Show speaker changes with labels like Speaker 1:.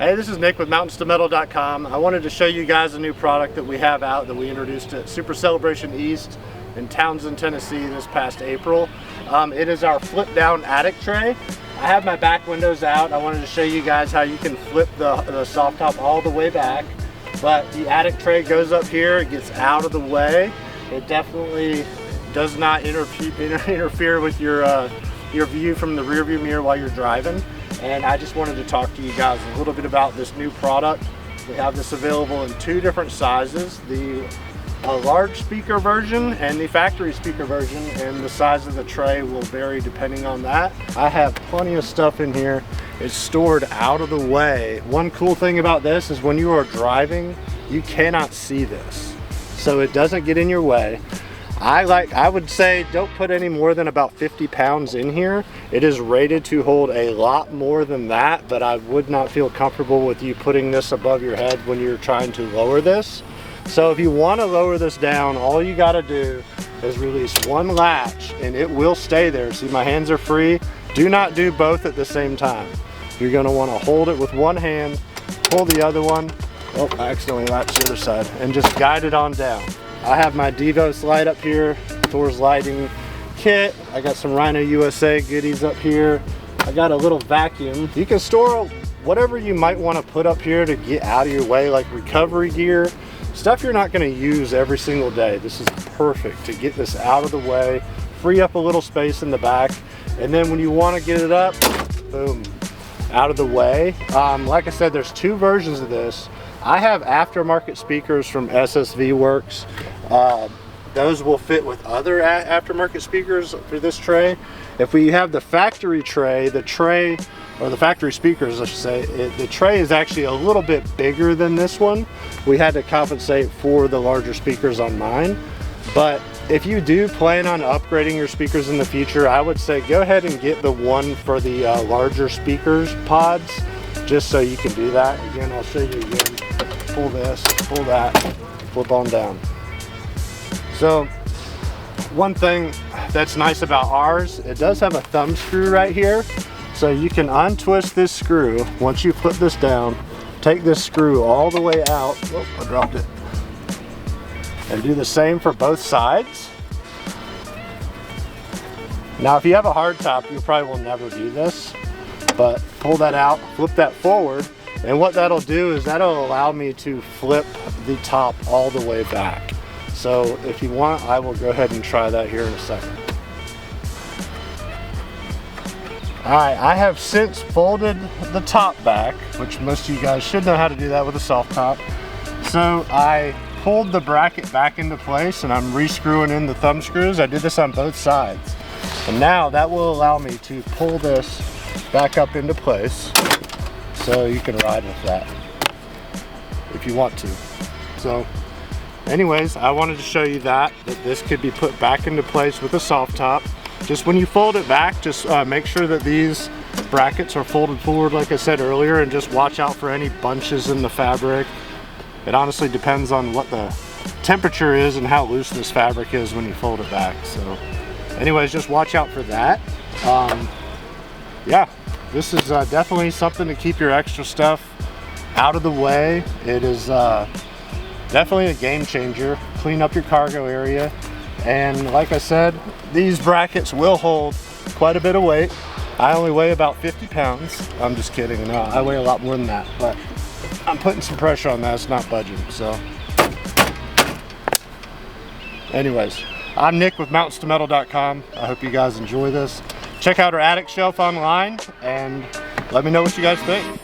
Speaker 1: Hey, this is Nick with Mountains2Metal.com. I wanted to show you guys a new product that we have out that we introduced at Super Celebration East in Townsend, Tennessee this past April. It is our flip down attic tray. I have my back windows out. I wanted to show you guys how you can flip the soft top all the way back. But the attic tray goes up here, it gets out of the way. It definitely does not interfere with your view from the rear view mirror while you're driving. And I just wanted to talk to you guys a little bit about this new product. We have this available in two different sizes, the large speaker version and the factory speaker version, and the size of the tray will vary depending on that. I have plenty of stuff in here. It's stored out of the way. One cool thing about this is when you are driving, you cannot see this, so it doesn't get in your way. I would say don't put any more than about 50 pounds in here. It is rated to hold a lot more than that, but I would not feel comfortable with you putting this above your head when you're trying to lower this. So if you want to lower this down, all you got to do is release one latch and it will stay there. See, my hands are free. Do not do both at the same time. You're going to want to hold it with one hand, pull the other one. Oh, I accidentally latched the other side, and just guide it on down. I have my Devos light up here, Thor's lighting kit. I got some Rhino USA goodies up here. I got a little vacuum. You can store whatever you might want to put up here to get out of your way, like recovery gear, stuff you're not going to use every single day. This is perfect to get this out of the way, free up a little space in the back, and then when you want to get it up, boom, out of the way. Like I said, there's two versions of this. I have aftermarket speakers from SSV Works. Those will fit with other aftermarket speakers for this tray. If we have the factory tray, the factory speakers, I should say, the tray is actually a little bit bigger than this one. We had to compensate for the larger speakers on mine. But if you do plan on upgrading your speakers in the future, I would say go ahead and get the one for the larger speakers pods, just so you can do that. Again, I'll show you again. Pull this, pull that, flip on down. So one thing that's nice about ours, it does have a thumb screw right here. So you can untwist this screw once you flip this down, take this screw all the way out. Oh, I dropped it. And do the same for both sides. Now if you have a hard top, you probably will never do this, but pull that out, flip that forward, and what that'll do is that'll allow me to flip the top all the way back. So if you want, I will go ahead and try that here in a second. All right, I have since folded the top back, which most of you guys should know how to do that with a soft top. So I pulled the bracket back into place and I'm re-screwing in the thumb screws. I did this on both sides. And now that will allow me to pull this back up into place, so you can ride with that if you want to. So anyways, I wanted to show you that this could be put back into place with a soft top. Just when you fold it back, just make sure that these brackets are folded forward like I said earlier, and just watch out for any bunches in the fabric. It honestly depends on what the temperature is and how loose this fabric is when you fold it back. So anyways, just watch out for that. Yeah, this is definitely something to keep your extra stuff out of the way. It is definitely a game changer. Clean up your cargo area. And like I said, these brackets will hold quite a bit of weight. I only weigh about 50 pounds. I'm just kidding. No, I weigh a lot more than that, but I'm putting some pressure on that. It's not budging. So anyways, I'm Nick with Mountains2Metal.com. I hope you guys enjoy this. Check out our attic shelf online and let me know what you guys think.